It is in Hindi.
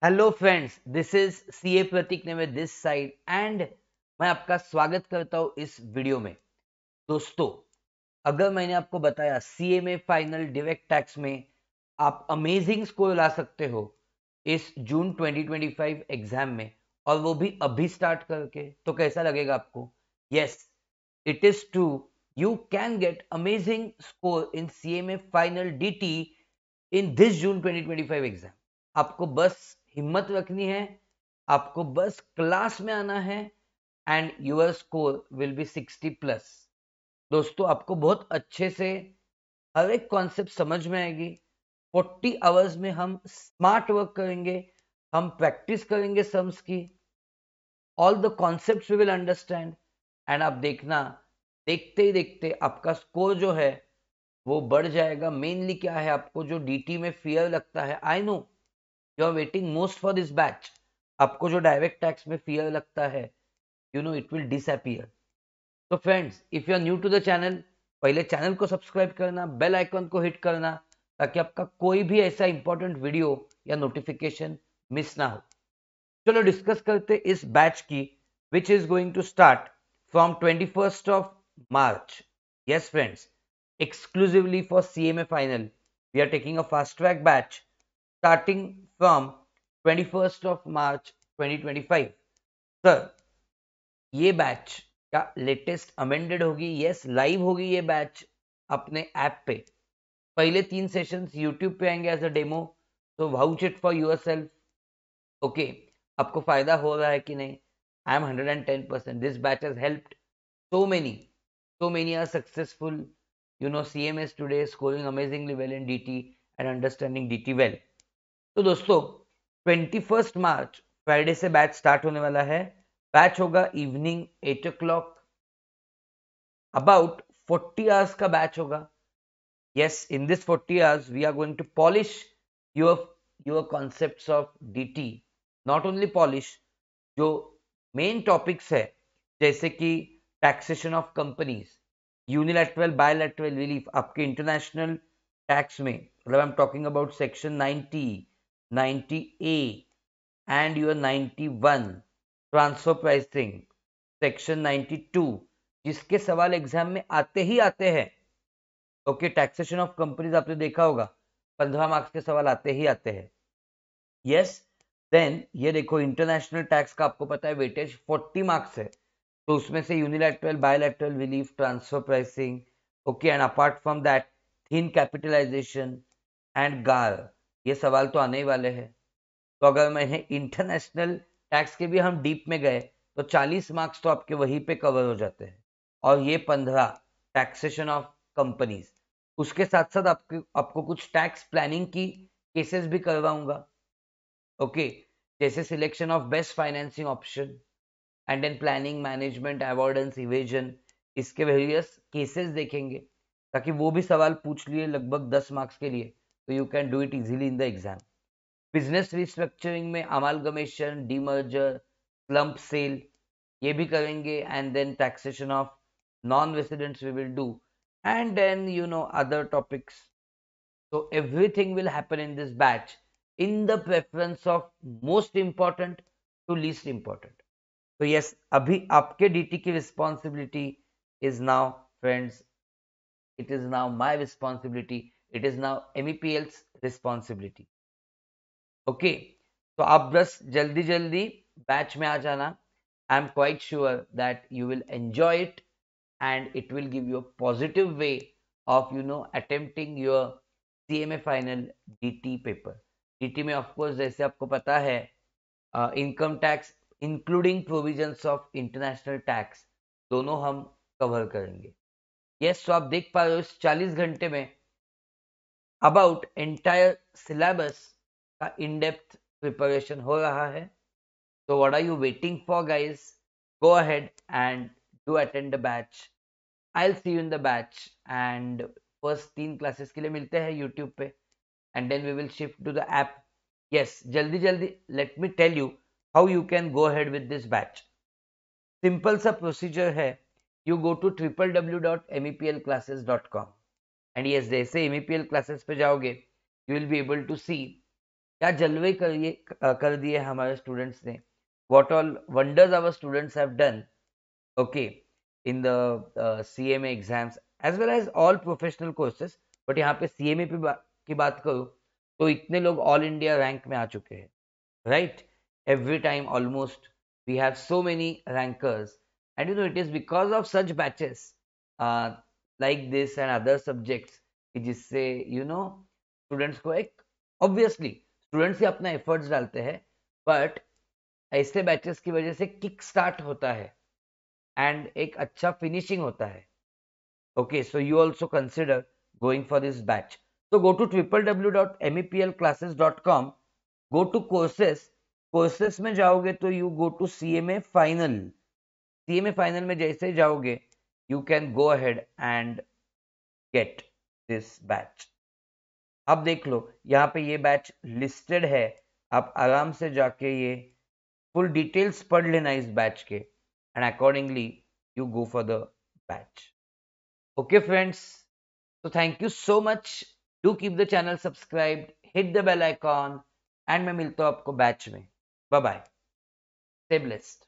Hello friends, this is CA Prateek ने में दिस साइड एंड मैं आपका स्वागत करता हूं इस वीडियो में। दोस्तों, अगर मैंने आपको बताया सीए में फाइनल डायरेक्ट टैक्स में आप अमेजिंग स्कोर ला सकते हो इस जून 2025 एग्जाम में, और वो भी अभी स्टार्ट करके, तो कैसा लगेगा आपको? Yes, it is true. You can get amazing score in CA में final DT in this June 2025 exam. आपको बस हिम्मत रखनी है, आपको बस क्लास में आना है and your score will be 60 plus. दोस्तों, आपको बहुत अच्छे से हर एक कॉन्सेप्ट समझ में आएगी। 40 आवर्स में हम स्मार्ट वर्क करेंगे, हम प्रैक्टिस करेंगे सम्स की, all the concepts we will understand and आप देखना, देखते ही देखते आपका स्कोर जो है वो बढ़ जाएगा। मेनली क्या है, आपको जो डीटी में फियर लगता है, I know you are waiting most for this batch. आपको जो डायरेक्ट टैक्स में फियर लगता है, you know it will disappear. तो friends, if you are new to the channel, पहले चैनल को सब्सक्राइब करना, बेल आइकन को हिट करना, ताकि आपका कोई भी ऐसा इंपॉर्टेंट वीडियो या नोटिफिकेशन मिस ना हो। चलो डिस्कस करते इस बैच की, which is going to start from 21st of March. Yes friends, exclusively for CMA final, we are taking a fast track batch starting from 21st of March 2025. Sir, ये बैच क्या लेटेस्ट अमेंडेड होगी? यस, लाइव होगी ये बैच अपने ऐप पे। पहले 3 सेशंस यूट्यूब पे आएंगे एज अ डेमो, तो vouch it for yourself. Okay, आपको फायदा हो रहा है कि नहीं? I am 110%। This batch has helped so many are successful, you know, CMS today scoring amazingly well in DT and understanding DT well. तो दोस्तों, 21st मार्च फ्राइडे से बैच स्टार्ट होने वाला है। बैच होगा इवनिंग 8 o'clock, अबाउट 40 आवर्स का बैच होगा। Yes, in this 40 hours we are going to polish your your concepts of DT। Not only polish, जो मेन टॉपिक्स है, जैसे कि taxation of companies, unilateral bilateral relief, आपके इंटरनेशनल टैक्स में, मतलब I am talking about section 90, 90A and your 91 transfer pricing, section 92, जिसके सवाल एग्जाम में आते ही आते हैं। ओके, टैक्सेशन ऑफ कंपनीज आपने देखा होगा, 15 मार्क्स के सवाल आते ही आते हैं। यस, देन ये देखो, इंटरनेशनल टैक्स का आपको पता है वेटेज 40 मार्क्स है, तो उसमें से unilateral bilateral relief, transfer pricing, okay, and apart from that thin capitalisation and GAAR, ये सवाल तो आने ही वाले हैं। तो अगर मैंने इंटरनेशनल टैक्स के भी हम डीप में गए, तो 40 मार्क्स तो आपके वहीं पे कवर हो जाते हैं, और ये 15 टैक्सेशन ऑफ कंपनीज। उसके साथ साथ आपको कुछ टैक्स प्लानिंग की केसेस भी करवाऊंगा। ओके, जैसे selection of best financing option and then planning, management, avoidance, evasion, इसके वेरियस केसेस देखेंगे, ताकि वो भी सवाल पूछ लिए लगभग 10 मार्क्स के लिए, तो you can do it easily in the exam. Business restructuring में अमालगमेशन, डीमर्जर, स्लम्प सेल, ये भी करेंगे, and then taxation of non residents we will do, and then you know other topics. so everything will happen in this batch in the preference of most important to least important. So yes, abhi aapke DT ki responsibility is now, friends, it is now my responsibility, it is now MEPL's responsibility. Okay, तो आप बस जल्दी जल्दी बैच में आ जाना। I am quite sure that you will enjoy it and it will give you a positive way of, you know, attempting your CMA final DT paper. DT में of course जैसे आपको पता है, income tax including provisions of international tax, दोनों हम कवर करेंगे। यस, तो आप देख पा रहे हो इस 40 घंटे में अबाउट एंटायर सिलेबस का इन डेप्थ प्रिपरेशन हो रहा है। तो what are you waiting for guys? Go ahead and do attend the batch. I'll see you in the batch, and first 3 classes के लिए मिलते हैं YouTube पे, and then we will shift to the app. Yes, जल्दी जल्दी let me tell you how you can go ahead with this batch. Simple सा प्रोसीजर है, you go to www.meplclasses.com, and yes, जैसे MEPL classes पे जाओगे, you will be able to see क्या जलवे कर दिए हमारे स्टूडेंट्स ने, what all wonders our students have done, okay, in the CMA exams as well as all professional courses. But यहाँ पे CMA की बात करूँ तो इतने लोग ऑल इंडिया रैंक में आ चुके हैं, right? Every time almost we have so many rankers, and it is because of such batches uh, like this and other subjects कि जिससे स्टूडेंट्स को एक, ऑब्वियसली स्टूडेंट्स ही अपना एफर्ट्स डालते हैं, बट ऐसे बैचेस की वजह से किक स्टार्ट होता है एंड एक अच्छा फिनिशिंग होता है. Okay, so you also consider going for this batch. So go to www.meplclasses.com, go to courses. Courses में जाओगे तो you go to CMA final. CMA final में जैसे जाओगे you can go ahead and get this batch. अब देख लो यहाँ पे ये बैच लिस्टेड है, आप आराम से जाके ये फुल डिटेल्स पढ़ लेना इस बैच के, and accordingly you go for the batch. Okay friends, so thank you so much. Do keep the channel subscribed, hit the bell icon, and मैं मिलता हूँ आपको बैच में. Bye bye. Stay blessed.